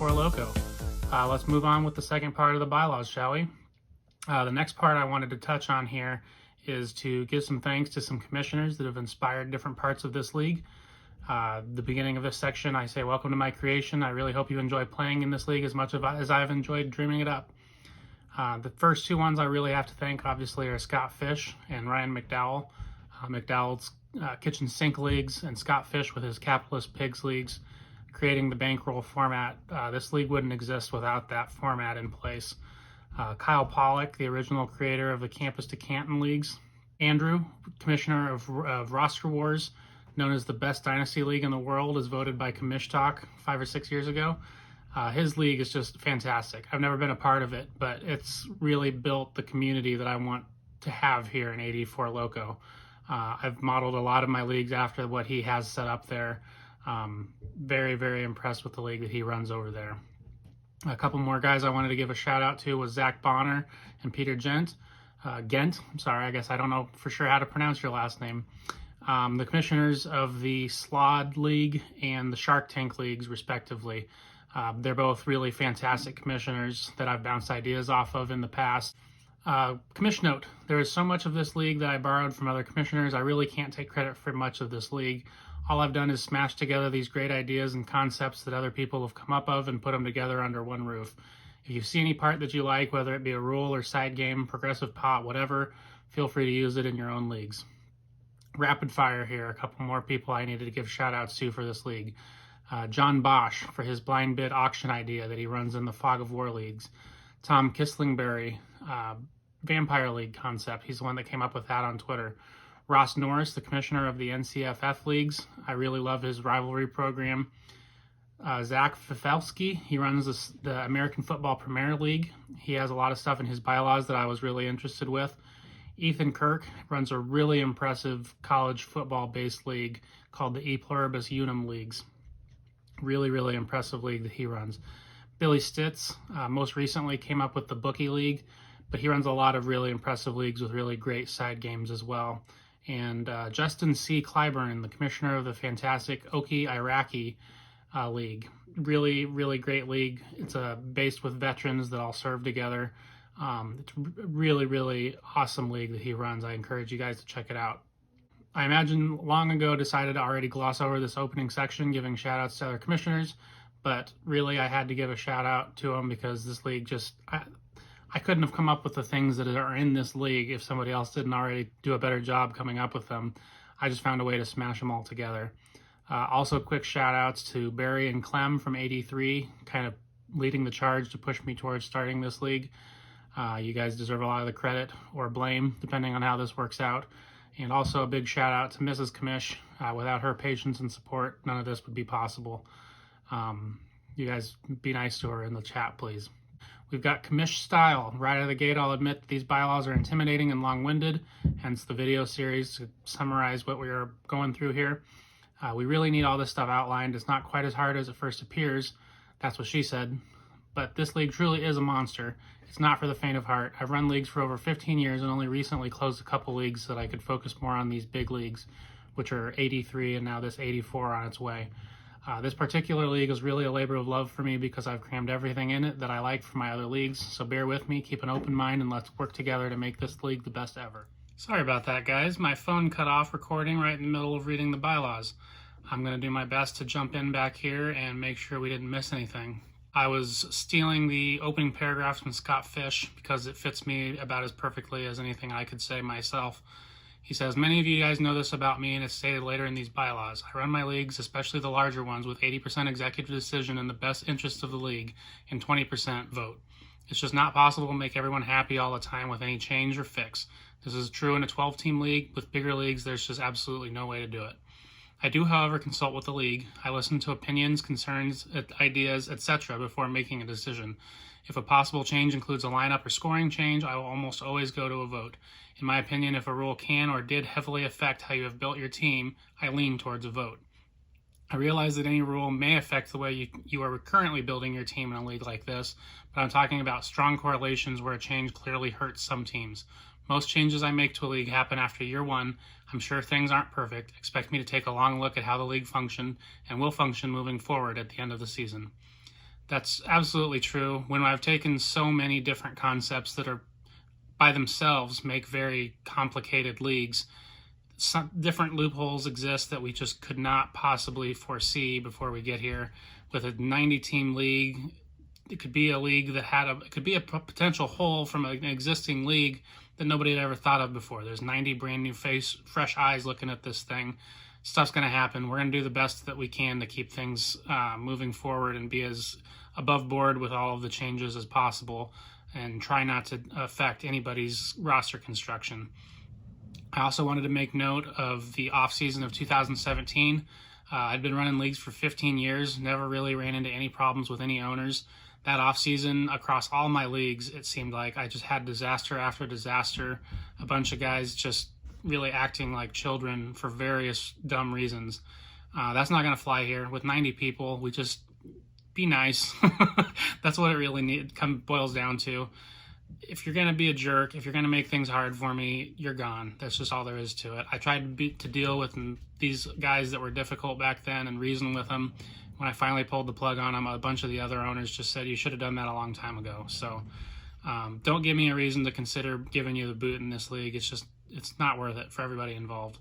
84 Loco. Let's move on with the second part of the bylaws, shall we? The next part I wanted to touch on here is to give some thanks to some commissioners that have inspired different parts of this league. The beginning of this section, I say, welcome to my creation. I really hope you enjoy playing in this league as much as I've enjoyed dreaming it up. The first two ones I really have to thank, obviously, are Scott Fish and Ryan McDowell. McDowell's Kitchen Sink Leagues and Scott Fish with his Capitalist Pigs Leagues, creating the bankroll format. This league wouldn't exist without that format in place. Kyle Pollock, the original creator of the Campus to Canton Leagues. Andrew, commissioner of Roster Wars, known as the best dynasty league in the world, is voted by Commish Talk 5 or 6 years ago. His league is just fantastic. I've never been a part of it, but it's really built the community that I want to have here in 84 Loco. I've modeled a lot of my leagues after what he has set up there. Very, very impressed with the league that he runs over there. A couple more guys I wanted to give a shout out to was Zach Bonner and Peter Gent. Gent, I'm sorry, I guess I don't know for sure how to pronounce your last name. The commissioners of the Slod League and the Shark Tank Leagues, respectively. They're both really fantastic commissioners that I've bounced ideas off of in the past. Commish note, there is so much of this league that I borrowed from other commissioners. I really can't take credit for much of this league. All I've done is smash together these great ideas and concepts that other people have come up of and put them together under one roof. If you see any part that you like, whether it be a rule or side game, progressive pot, whatever, feel free to use it in your own leagues. Rapid fire here, a couple more people I needed to give shout outs to for this league. John Bosch for his blind bid auction idea that he runs in the Fog of War leagues. Tom Kislingberry, Vampire League concept. He's the one that came up with that on Twitter. Ross Norris, the commissioner of the NCFF leagues. I really love his rivalry program. Zach Fifelski, he runs the American Football Premier League. He has a lot of stuff in his bylaws that I was really interested with. Ethan Kirk runs a really impressive college football-based league called the E Pluribus Unum Leagues. Really, really impressive league that he runs. Billy Stitz most recently came up with the Bookie League, but he runs a lot of really impressive leagues with really great side games as well. And Justin C. Clyburn, the commissioner of the fantastic Oki Iraqi League. Really, really great league. It's based with veterans that all serve together. It's a really, really awesome league that he runs. I encourage you guys to check it out. I imagine long ago decided to already gloss over this opening section, giving shout outs to other commissioners, but really I had to give a shout out to them because this league just, I couldn't have come up with the things that are in this league if somebody else didn't already do a better job coming up with them. I just found a way to smash them all together. Also, quick shout outs to Barry and Clem from 83, kind of leading the charge to push me towards starting this league. You guys deserve a lot of the credit or blame, depending on how this works out. And also a big shout out to Mrs. Commish. Without her patience and support, none of this would be possible. You guys be nice to her in the chat, please. We've got Commish style. Right out of the gate, I'll admit that these bylaws are intimidating and long-winded, hence the video series to summarize what we are going through here. We really need all this stuff outlined. It's not quite as hard as it first appears. That's what she said. But this league truly is a monster. It's not for the faint of heart. I've run leagues for over 15 years and only recently closed a couple leagues so that I could focus more on these big leagues, which are 83 and now this 84 on its way. This particular league is really a labor of love for me because I've crammed everything in it that I like from my other leagues. So bear with me, keep an open mind, and let's work together to make this league the best ever. Sorry about that, guys. My phone cut off recording right in the middle of reading the bylaws. I'm going to do my best to jump in back here and make sure we didn't miss anything. I was stealing the opening paragraphs from Scott Fish because it fits me about as perfectly as anything I could say myself. He says, many of you guys know this about me, and it's stated later in these bylaws. I run my leagues, especially the larger ones, with 80% executive decision in the best interest of the league and 20% vote. It's just not possible to make everyone happy all the time with any change or fix. This is true in a 12-team league. With bigger leagues, there's just absolutely no way to do it. I do, however, consult with the league. I listen to opinions, concerns, ideas, etc. before making a decision. If a possible change includes a lineup or scoring change, I will almost always go to a vote. In my opinion, if a rule can or did heavily affect how you have built your team, I lean towards a vote. I realize that any rule may affect the way you are currently building your team in a league like this, but I'm talking about strong correlations where a change clearly hurts some teams. Most changes I make to a league happen after year one. I'm sure things aren't perfect. Expect me to take a long look at how the league functioned and will function moving forward at the end of the season. That's absolutely true. When I've taken so many different concepts that are by themselves make very complicated leagues, some different loopholes exist that we just could not possibly foresee before we get here. With a 90-team league, it could be a league that it could be a potential hole from an existing league that nobody had ever thought of before. There's 90 brand new fresh eyes looking at this thing. Stuff's going to happen. We're going to do the best that we can to keep things moving forward and be as above board with all of the changes as possible, and try not to affect anybody's roster construction. I also wanted to make note of the off season of 2017. I'd been running leagues for 15 years, never really ran into any problems with any owners. That off season, across all my leagues, it seemed like I just had disaster after disaster. A bunch of guys just really acting like children for various dumb reasons. That's not going to fly here. With 90 people, we just be nice. That's what it really boils down to. If you're going to be a jerk, if you're going to make things hard for me, you're gone. That's just all there is to it. I tried to deal with these guys that were difficult back then and reason with them. When I finally pulled the plug on them, a bunch of the other owners just said, you should have done that a long time ago. So don't give me a reason to consider giving you the boot in this league. It's not worth it for everybody involved.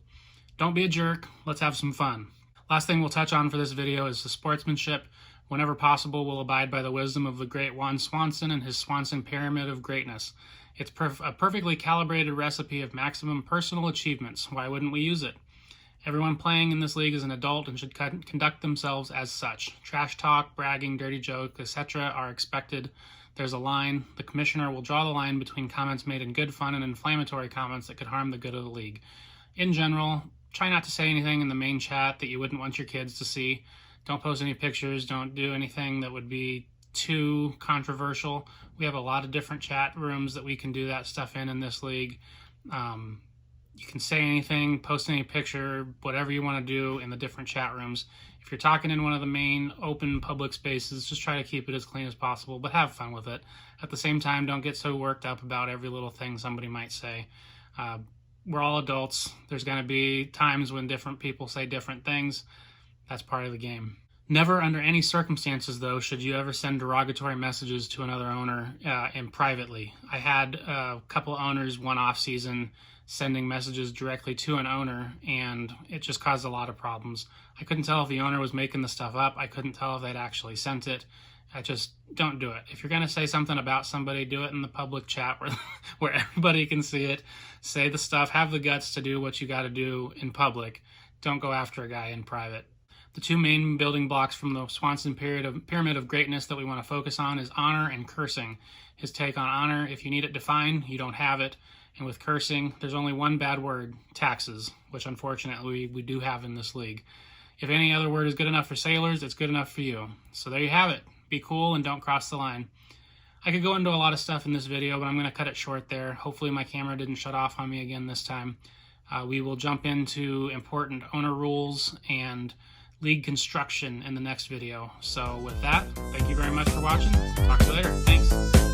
Don't be a jerk. Let's have some fun. Last thing we'll touch on for this video is the sportsmanship. Whenever possible, we'll abide by the wisdom of the great Juan Swanson and his Swanson Pyramid of Greatness. It's a perfectly calibrated recipe of maximum personal achievements. Why wouldn't we use it? Everyone playing in this league is an adult and should conduct themselves as such. Trash talk, bragging, dirty joke, etc. are expected. There's a line. The commissioner will draw the line between comments made in good fun and inflammatory comments that could harm the good of the league. In general, try not to say anything in the main chat that you wouldn't want your kids to see. Don't post any pictures. Don't do anything that would be too controversial. We have a lot of different chat rooms that we can do that stuff in this league. You can say anything, post any picture, whatever you want to do in the different chat rooms. If you're talking in one of the main open public spaces, just try to keep it as clean as possible, but have fun with it. At the same time, don't get so worked up about every little thing somebody might say. We're all adults. There's going to be times when different people say different things. That's part of the game. Never under any circumstances, though, should you ever send derogatory messages to another owner and privately. I had a couple owners one off season sending messages directly to an owner, and it just caused a lot of problems. I couldn't tell if the owner was making the stuff up. I couldn't tell if they'd actually sent it. I just don't do it. If you're going to say something about somebody, do it in the public chat where everybody can see it. Say the stuff. Have the guts to do what you got to do in public. Don't go after a guy in private. The two main building blocks from the Swanson Pyramid of Greatness that we want to focus on is honor and cursing. His take on honor: if you need it defined, you don't have it. And with cursing, there's only one bad word: taxes, which unfortunately we do have in this league. If any other word is good enough for sailors, it's good enough for you. So there you have it. Be cool and don't cross the line. I could go into a lot of stuff in this video, but I'm going to cut it short there. Hopefully my camera didn't shut off on me again this time. We will jump into important owner rules and league construction in the next video. So with that, thank you very much for watching. Talk to you later. Thanks.